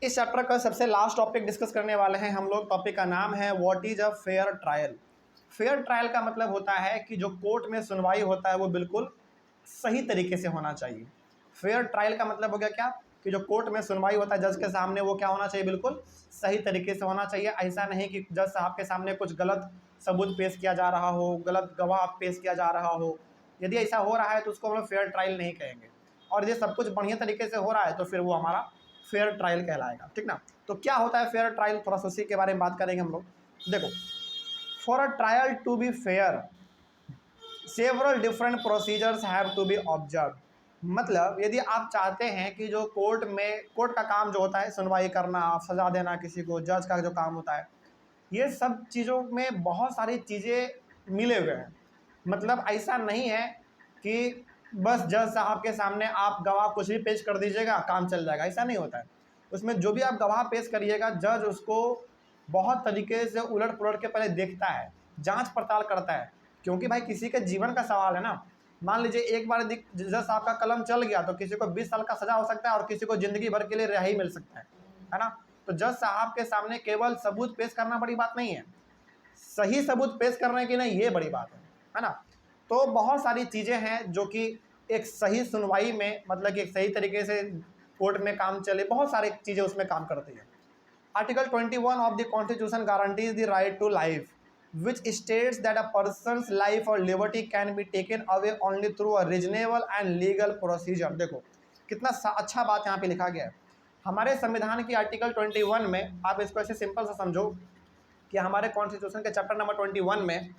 इस चैप्टर का सबसे लास्ट टॉपिक डिस्कस करने वाले हैं हम लोग। टॉपिक का नाम है what is a fair trial. Fair trial का मतलब होता है कि जो कोर्ट में सुनवाई होता है वो बिल्कुल सही तरीके से होना चाहिए। फेयर ट्रायल का मतलब हो गया क्या, कि जो कोर्ट में सुनवाई होता है जज के सामने वो क्या होना चाहिए, बिल्कुल सही तरीके से होना चाहिए। ऐसा नहीं कि जज साहब के सामने कुछ गलत सबूत पेश किया जा रहा हो, गलत गवाह पेश किया जा रहा हो। यदि ऐसा हो रहा है तो उसको हम लोग फेयर ट्रायल नहीं कहेंगे। और ये सब कुछ बढ़िया तरीके से हो रहा है तो फिर वो हमारा फेयर ट्रायल कहलाएगा, ठीक ना। तो क्या होता है फेयर ट्रायल, थोड़ा सा उसी के बारे में बात करेंगे हम लोग। देखो, for a trial to be fair several different procedures have to be observe. मतलब यदि आप चाहते हैं कि जो कोर्ट का काम जो होता है सुनवाई करना, सजा देना किसी को, जज का जो काम होता है, ये सब चीज़ों में बहुत सारी चीज़ें मिले हुए हैं। मतलब ऐसा नहीं है कि बस जज साहब के सामने आप गवाह कुछ भी पेश कर दीजिएगा काम चल जाएगा, ऐसा नहीं होता है। उसमें जो भी आप गवाह पेश करिएगा जज उसको बहुत तरीके से उलट पुलट के पहले देखता है, जांच पड़ताल करता है, क्योंकि भाई किसी के जीवन का सवाल है ना। मान लीजिए एक बार यदि जज साहब का कलम चल गया तो किसी को 20 साल का सजा हो सकता है और किसी को ज़िंदगी भर के लिए रिहाई मिल सकता है ना। तो जज साहब के सामने केवल सबूत पेश करना बड़ी बात नहीं है, सही सबूत पेश करने की नहीं, ये बड़ी बात है ना। तो बहुत सारी चीज़ें हैं जो कि एक सही सुनवाई में, मतलब कि एक सही तरीके से कोर्ट में काम चले, बहुत सारी चीज़ें उसमें काम करती हैं। Article 21 of the constitution guarantees the right to life which states that a person's life or liberty can be taken away only through a reasonable and legal procedure। देखो कितना अच्छा बात यहाँ पे लिखा गया है हमारे संविधान की आर्टिकल 21 में। आप इसको ऐसे सिंपल सा समझो कि हमारे कॉन्स्टिट्यूशन के चैप्टर नंबर 21 में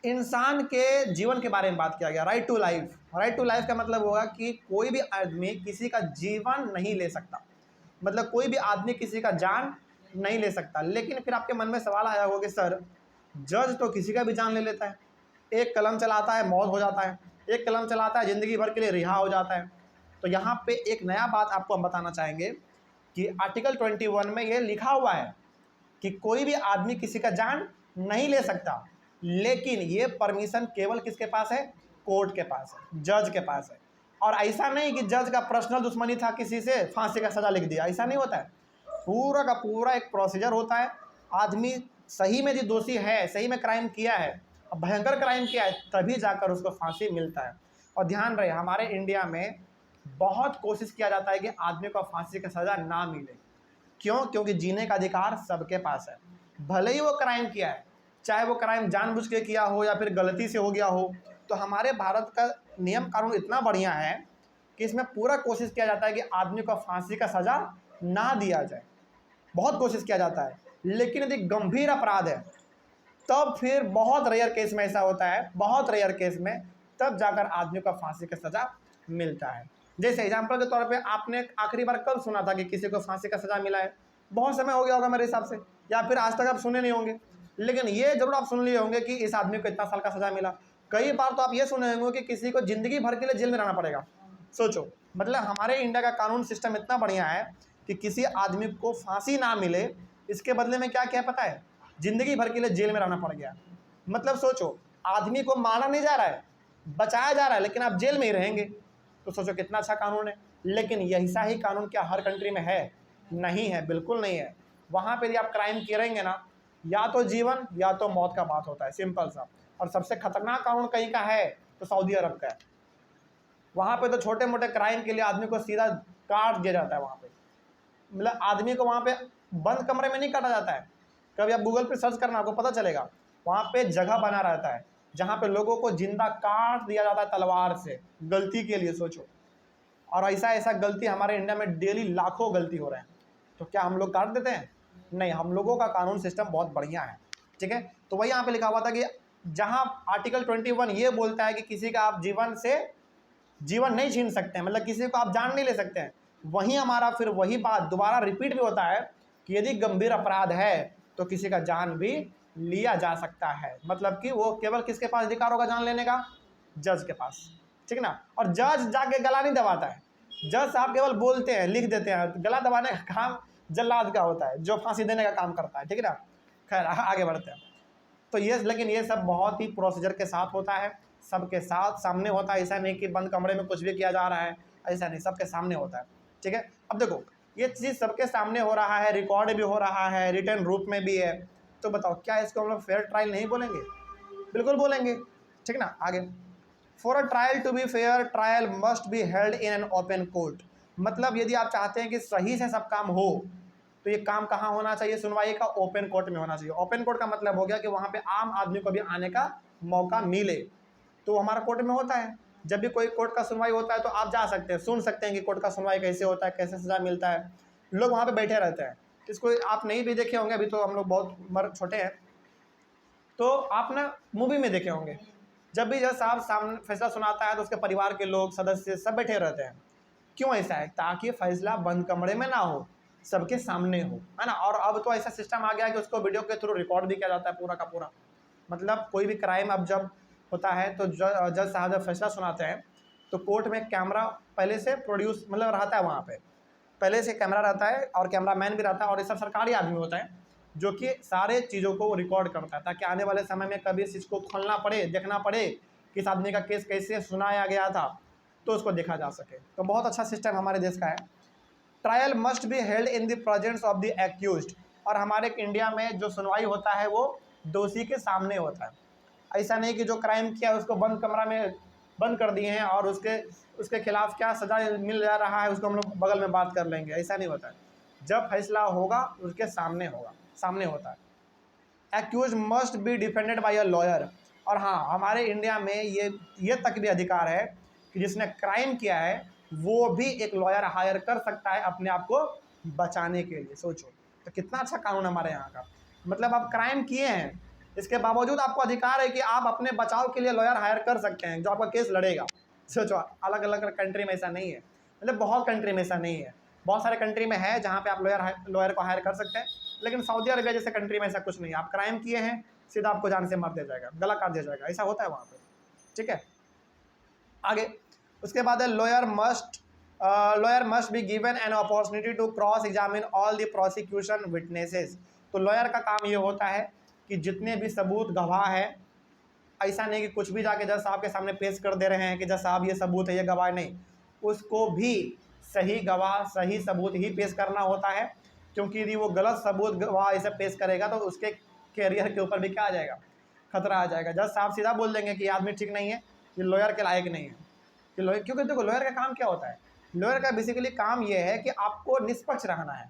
इंसान के जीवन के बारे में बात किया गया, right to life. Right to life का मतलब होगा कि कोई भी आदमी किसी का जीवन नहीं ले सकता, मतलब कोई भी आदमी किसी का जान नहीं ले सकता। लेकिन फिर आपके मन में सवाल आया होगा कि सर जज तो किसी का भी जान ले लेता है, एक कलम चलाता है मौत हो जाता है, एक कलम चलाता है ज़िंदगी भर के लिए रिहा हो जाता है। तो यहाँ पे एक नया बात आपको हम बताना चाहेंगे कि आर्टिकल 21 में ये लिखा हुआ है कि कोई भी आदमी किसी का जान नहीं ले सकता, लेकिन ये परमिशन केवल किसके पास है, कोर्ट के पास है, जज के पास है। और ऐसा नहीं कि जज का पर्सनल दुश्मनी था किसी से, फांसी का सज़ा लिख दिया, ऐसा नहीं होता है। पूरा का पूरा एक प्रोसीजर होता है। आदमी सही में यदि दोषी है, सही में क्राइम किया है, भयंकर क्राइम किया है, तभी जाकर उसको फांसी मिलता है। और ध्यान रहे हमारे इंडिया में बहुत कोशिश किया जाता है कि आदमी को फांसी का सज़ा ना मिले। क्यों? क्योंकि जीने का अधिकार सबके पास है, भले ही वो क्राइम किया है, चाहे वो क्राइम जानबूझ के किया हो या फिर गलती से हो गया हो। तो हमारे भारत का नियम कानून इतना बढ़िया है कि इसमें पूरा कोशिश किया जाता है कि आदमी को फांसी का सज़ा ना दिया जाए, बहुत कोशिश किया जाता है। लेकिन यदि गंभीर अपराध है तब फिर बहुत रेयर केस में ऐसा होता है, बहुत रेयर केस में तब जाकर आदमी को फांसी का सज़ा मिलता है। जैसे एग्जाम्पल के तौर पे आपने आखिरी बार कब सुना था कि किसी को फांसी का सज़ा मिला है? बहुत समय हो गया होगा मेरे हिसाब से, या फिर आज तक आप सुने नहीं होंगे। लेकिन ये जरूर आप सुन लिए होंगे कि इस आदमी को इतना साल का सज़ा मिला। कई बार तो आप ये सुने होंगे कि किसी को ज़िंदगी भर के लिए जेल में रहना पड़ेगा। सोचो, मतलब हमारे इंडिया का कानून सिस्टम इतना बढ़िया है कि किसी आदमी को फांसी ना मिले, इसके बदले में क्या क्या पता है, ज़िंदगी भर के लिए जेल में रहना पड़ गया। मतलब सोचो, आदमी को मारा नहीं जा रहा है, बचाया जा रहा है, लेकिन आप जेल में ही रहेंगे। तो सोचो कितना अच्छा कानून है। लेकिन ऐसा ही कानून क्या हर कंट्री में है? नहीं है, बिल्कुल नहीं है। वहाँ पे यदि आप क्राइम करेंगे ना, या तो जीवन या तो मौत का बात होता है, सिंपल सा। और सबसे खतरनाक कानून कहीं का है तो सऊदी अरब का है। वहाँ पे तो छोटे मोटे क्राइम के लिए आदमी को सीधा काट दिया जाता है। वहाँ पे मतलब आदमी को वहाँ पे बंद कमरे में नहीं काटा जाता है। कभी आप गूगल पे सर्च करना, आपको पता चलेगा वहाँ पे जगह बना रहता है जहाँ पे लोगों को जिंदा काट दिया जाता है तलवार से, गलती के लिए। सोचो, और ऐसा गलती हमारे इंडिया में डेली लाखों गलती हो रहे हैं। तो क्या हम लोग काट देते हैं? नहीं, हम लोगों का कानून सिस्टम बहुत बढ़िया है, ठीक है। तो वही यहाँ पे लिखा हुआ था कि जहाँ आर्टिकल 21 ये बोलता है कि किसी का आप जीवन नहीं छीन सकते हैं, मतलब किसी को आप जान नहीं ले सकते हैं, वहीं हमारा फिर वही बात दोबारा रिपीट भी होता है कि यदि गंभीर अपराध है तो किसी का जान भी लिया जा सकता है। मतलब कि वो केवल किसके पास अधिकार होगा जान लेने का? जज के पास, ठीक ना। और जज जाके गला नहीं दबाता है, जज साहब केवल बोलते हैं, लिख देते हैं। गला दबाने का काम जल्लाद का होता है, जो फांसी देने का काम करता है, ठीक है ना। खैर आगे बढ़ते हैं। तो ये, लेकिन ये सब बहुत ही प्रोसीजर के साथ होता है, सबके साथ सामने होता है। ऐसा नहीं कि बंद कमरे में कुछ भी किया जा रहा है, ऐसा नहीं, सबके सामने होता है, ठीक है। अब देखो ये चीज़ सबके सामने हो रहा है, रिकॉर्ड भी हो रहा है, रिटर्न रूप में भी है, तो बताओ क्या इसको हम लोग फेयर ट्रायल नहीं बोलेंगे? बिल्कुल बोलेंगे, ठीक ना। आगे, for a trial to be fair trial must be held in an open court. मतलब यदि आप चाहते हैं कि सही से सब काम हो तो ये काम कहाँ होना चाहिए? सुनवाई का ओपन कोर्ट में होना चाहिए। ओपन कोर्ट का मतलब हो गया कि वहाँ पे आम आदमी को भी आने का मौका मिले, तो हमारा कोर्ट में होता है। जब भी कोई कोर्ट का सुनवाई होता है तो आप जा सकते हैं, सुन सकते हैं कि कोर्ट का सुनवाई कैसे होता है, कैसे सजा मिलता है, लोग वहाँ पे बैठे रहते हैं। इसको आप नहीं भी देखे होंगे, अभी तो हम लोग बहुत छोटे हैं, तो आप ना मूवी में देखे होंगे, जब भी जज साहब सामने फैसला सुनाता है तो उसके परिवार के लोग, सदस्य सब बैठे रहते हैं। क्यों ऐसा है? ताकि फैसला बंद कमरे में ना हो, सबके सामने हो, है ना। और अब तो ऐसा सिस्टम आ गया है कि उसको वीडियो के थ्रू रिकॉर्ड भी किया जाता है पूरा का पूरा। मतलब कोई भी क्राइम अब जब होता है तो जज साहब जब फैसला सुनाते हैं तो कोर्ट में कैमरा पहले से प्रोड्यूस मतलब रहता है, वहाँ पे पहले से कैमरा रहता है और कैमरामैन भी रहता है, और ये सब सरकारी आदमी होता है जो कि सारे चीज़ों को रिकॉर्ड करता है, ताकि आने वाले समय में कभी इस चीज़ को खोलना पड़े, देखना पड़े कि इस आदमी का केस कैसे सुनाया गया था, तो उसको देखा जा सके। तो बहुत अच्छा सिस्टम हमारे देश का है। Trial must be held in the presence of the accused. और हमारे इंडिया में जो सुनवाई होता है वो दोषी के सामने होता है। ऐसा नहीं कि जो क्राइम किया उसको बंद कमरा में बंद कर दिए हैं और उसके खिलाफ क्या सजा मिल जा रहा है उसको हम लोग बगल में बात कर लेंगे, ऐसा नहीं होता है। जब फैसला होगा उसके सामने होगा, सामने होता है। Accuse must be defended by a lawyer. और हाँ, हमारे इंडिया में ये तक भी अधिकार है कि जिसने क्राइम किया है वो भी एक लॉयर हायर कर सकता है अपने आप को बचाने के लिए। सोचो तो कितना अच्छा कानून हमारे यहाँ का। मतलब आप क्राइम किए हैं, इसके बावजूद आपको अधिकार है कि आप अपने बचाव के लिए लॉयर हायर कर सकते हैं जो आपका केस लड़ेगा। सोचो, अलग अलग कंट्री में ऐसा नहीं है, मतलब बहुत कंट्री में ऐसा नहीं है। बहुत सारे कंट्री में है जहाँ पे आप लॉयर को हायर कर सकते हैं, लेकिन सऊदी अरबिया जैसे कंट्री में ऐसा कुछ नहीं है। आप क्राइम किए हैं, सीधा आपको जान से मार दिया जाएगा, गला काट दिया जाएगा, ऐसा होता है वहाँ पे, ठीक है। आगे उसके बाद है lawyer must be given an opportunity to cross examine all the prosecution witnesses. तो लॉयर का काम ये होता है कि जितने भी सबूत गवाह है, ऐसा नहीं कि कुछ भी जाके जज साहब के सामने पेश कर दे रहे हैं कि जज साहब ये सबूत है, ये गवाह नहीं, उसको भी सही गवाह सही सबूत ही पेश करना होता है। क्योंकि यदि वो गलत सबूत गवाह ऐसे पेश करेगा तो उसके कैरियर के ऊपर भी क्या आ जाएगा? खतरा आ जाएगा। जज साहब सीधा बोल देंगे कि ये आदमी ठीक नहीं है, ये लॉयर के लायक नहीं है, कि लॉयर, क्योंकि देखो लॉयर का काम क्या होता है? लॉयर का बेसिकली काम ये है कि आपको निष्पक्ष रहना है,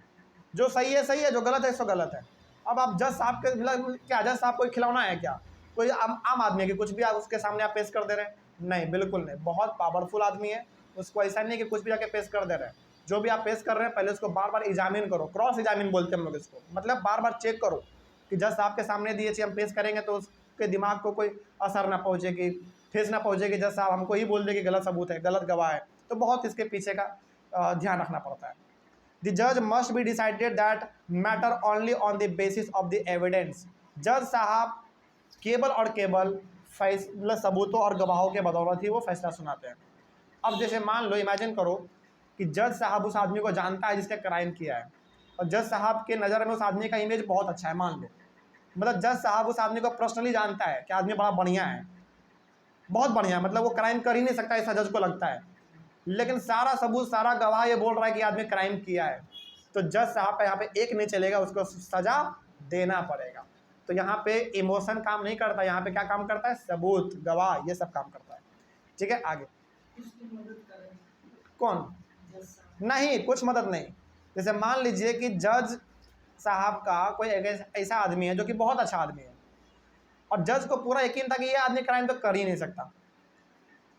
जो सही है, जो गलत है सो गलत है। अब आप जज साहब के क्या जज साहब को खिलौना है क्या? कोई आम आदमी है कि कुछ भी आप उसके सामने आप पेश कर दे रहे हैं? नहीं, बिल्कुल नहीं, बहुत पावरफुल आदमी है, उसको ऐसा नहीं कि कुछ भी जाके पेश कर दे रहे हैं। जो भी आप पेश कर रहे हैं पहले उसको बार बार एग्जामिन करो, क्रॉस एग्जामिन बोलते हैं हम लोग इसको, मतलब बार बार चेक करो कि जज साहब के सामने दिए चीज़ हम पेश करेंगे तो उसके दिमाग को कोई असर ना पहुँचेगी, ठेस ना पहुँचेगी, जज साहब हमको ही बोल दे कि गलत सबूत है, गलत गवाह है। तो बहुत इसके पीछे का ध्यान रखना पड़ता है। द जज must be decided that matter only on the basis of the evidence. जज साहब केवल और केवल फैसला सबूतों और गवाहों के बदौलत ही वो फैसला सुनाते हैं। अब जैसे मान लो, इमेजिन करो कि जज साहब उस आदमी को जानता है जिसने क्राइम किया है, और जज साहब के नज़र में उस आदमी का इमेज बहुत अच्छा है, मान लो, मतलब जज साहब उस आदमी को पर्सनली जानता है कि आदमी बड़ा बढ़िया है, बहुत बढ़िया, मतलब वो क्राइम कर ही नहीं सकता ऐसा जज को लगता है, लेकिन सारा सबूत सारा गवाह ये बोल रहा है कि आदमी क्राइम किया है, तो जज साहब का यहाँ पे एक नहीं चलेगा, उसको सजा देना पड़ेगा। तो यहाँ पे इमोशन काम नहीं करता, यहाँ पे क्या काम करता है? सबूत, गवाह, ये सब काम करता है, ठीक है। आगे कौन? नहीं, कुछ मदद नहीं। जैसे मान लीजिए कि जज साहब का कोई ऐसा आदमी है जो कि बहुत अच्छा आदमी है, और जज को पूरा यकीन था कि ये आदमी क्राइम तो कर ही नहीं सकता,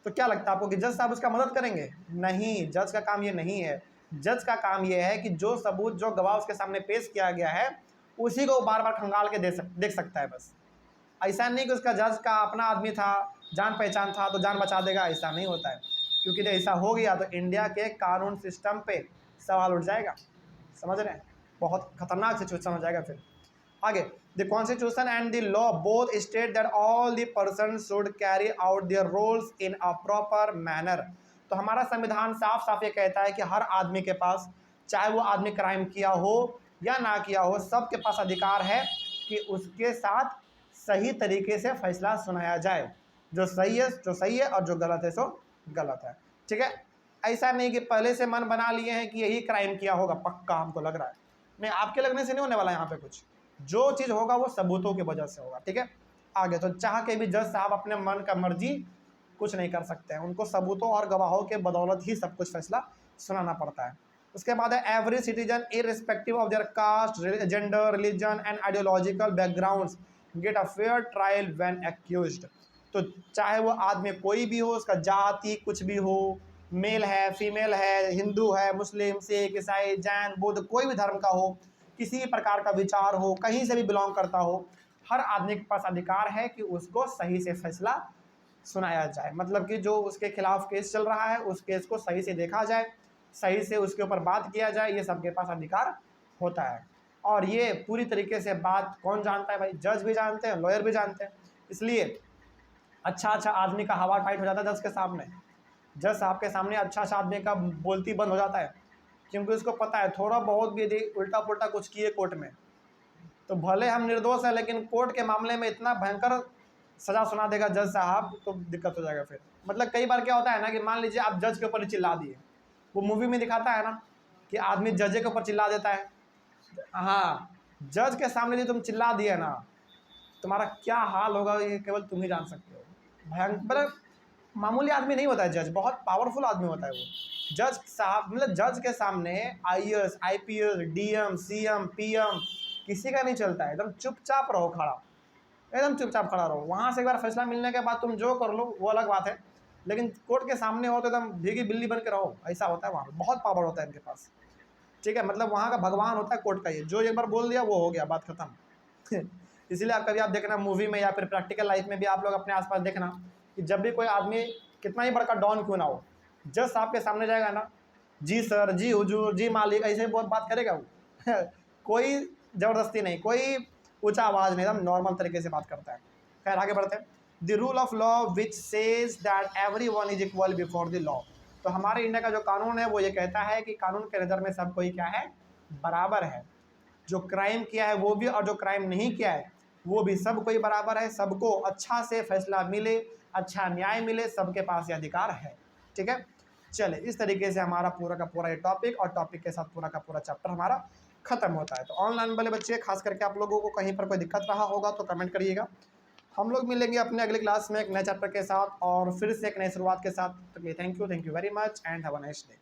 तो क्या लगता है आपको कि जज साहब उसका मदद करेंगे? नहीं, जज का काम ये नहीं है। जज का काम ये है कि जो सबूत, जो गवाह उसके सामने पेश किया गया है, उसी को बार बार खंगाल के देख सकता है बस। ऐसा नहीं कि उसका जज का अपना आदमी था, जान पहचान था तो जान बचा देगा, ऐसा नहीं होता है। क्योंकि जब ऐसा हो गया तो इंडिया के कानून सिस्टम पे सवाल उठ जाएगा, समझ रहे हैं? बहुत खतरनाक सिचुएशन हो जाएगा फिर। आगे, the constitution and the law both state that all the person should carry out their roles in a proper manner. तो हमारा संविधान साफ साफ ये कहता है कि हर आदमी के पास, चाहे वो आदमी क्राइम किया हो या ना किया हो, सबके पास अधिकार है कि उसके साथ सही तरीके से फैसला सुनाया जाए। जो सही है और जो गलत है सो गलत है, ठीक है। ऐसा नहीं कि पहले से मन बना लिए हैं कि यही क्राइम किया होगा, पक्का हमको लग रहा है, नहीं, आपके लगने से नहीं होने वाला यहाँ पे कुछ। जो चीज़ होगा वो सबूतों की वजह से होगा, ठीक है। आगे तो चाह के भी जज साहब अपने मन का मर्जी कुछ नहीं कर सकते हैं, उनको सबूतों और गवाहों के बदौलत ही सब कुछ फैसला सुनाना पड़ता है। उसके बाद है every citizen irrespective of their caste, gender, religion and ideological backgrounds get a fair trial when accused. तो चाहे वो आदमी कोई भी हो, उसका जाति कुछ भी हो, मेल है, फीमेल है, हिंदू है, मुस्लिम, सिख, ईसाई, जैन, बुद्ध, कोई भी धर्म का हो, किसी भी प्रकार का विचार हो, कहीं से भी बिलोंग करता हो, हर आदमी के पास अधिकार है कि उसको सही से फैसला सुनाया जाए। मतलब कि जो उसके खिलाफ केस चल रहा है उस केस को सही से देखा जाए, सही से उसके ऊपर बात किया जाए, ये सबके पास अधिकार होता है। और ये पूरी तरीके से बात कौन जानता है भाई? जज भी जानते हैं, लॉयर भी जानते हैं। इसलिए अच्छा आदमी का हवा टाइट हो जाता है जज के सामने। जज साहब के सामने अच्छा आदमी का बोलती बंद हो जाता है, क्योंकि उसको पता है थोड़ा बहुत भी यदि उल्टा पुल्टा कुछ किए कोर्ट में तो भले हम निर्दोष हैं, लेकिन कोर्ट के मामले में इतना भयंकर सजा सुना देगा जज साहब, तो दिक्कत हो जाएगा फिर। मतलब कई बार क्या होता है ना कि मान लीजिए आप जज के ऊपर चिल्ला दिए, वो मूवी में दिखाता है ना कि आदमी जज के ऊपर चिल्ला देता है। हाँ, जज के सामने यदि तुम चिल्ला दिए ना, तुम्हारा क्या हाल होगा ये केवल तुम ही जान सकते हो। भयंकर मामूली आदमी नहीं होता है जज, बहुत पावरफुल आदमी होता है वो जज साहब। मतलब जज के सामने IAS, IPS, DM, CM, PM किसी का नहीं चलता है। एकदम चुपचाप रहो खड़ा, एकदम चुपचाप खड़ा रहो। वहाँ से एक बार फैसला मिलने के बाद तुम जो कर लो वो अलग बात है, लेकिन कोर्ट के सामने हो तो एकदम भीगी बिल्ली बन के रहो। ऐसा होता है वहाँ पर, बहुत पावर होता है इनके पास, ठीक है। मतलब वहाँ का भगवान होता है कोर्ट का, ये जो एक बार बोल दिया वो हो गया, बात खत्म। इसीलिए आप कभी आप देखना मूवी में या फिर प्रैक्टिकल लाइफ में भी आप लोग अपने आसपास देखना कि जब भी कोई आदमी कितना ही बड़का डॉन क्यों ना हो, जज साहब के सामने जाएगा ना, जी सर, जी हुजूर, जी मालिक, ऐसे बहुत बात करेगा वो। कोई ज़बरदस्ती नहीं, कोई ऊंचा आवाज़ नहीं, एकदम नॉर्मल तरीके से बात करता है। खैर आगे बढ़ते हैं। The rule of law which says that every one is equal before the law. तो हमारे इंडिया का जो कानून है वो ये कहता है कि कानून के नज़र में सब कोई क्या है, बराबर है। जो क्राइम किया है वो भी और जो क्राइम नहीं किया है वो भी, सब कोई बराबर है। सबको अच्छा से फैसला मिले, अच्छा न्याय मिले, सबके पास ये अधिकार है, ठीक है। चले, इस तरीके से हमारा पूरा का पूरा ये टॉपिक और टॉपिक के साथ पूरा का पूरा चैप्टर हमारा खत्म होता है। तो ऑनलाइन वाले बच्चे, खास करके आप लोगों को कहीं पर कोई दिक्कत रहा होगा तो कमेंट करिएगा। हम लोग मिलेंगे अपने अगले क्लास में एक नए चैप्टर के साथ और फिर से एक नई शुरुआत के साथ। तो thank you very much and have a nice day.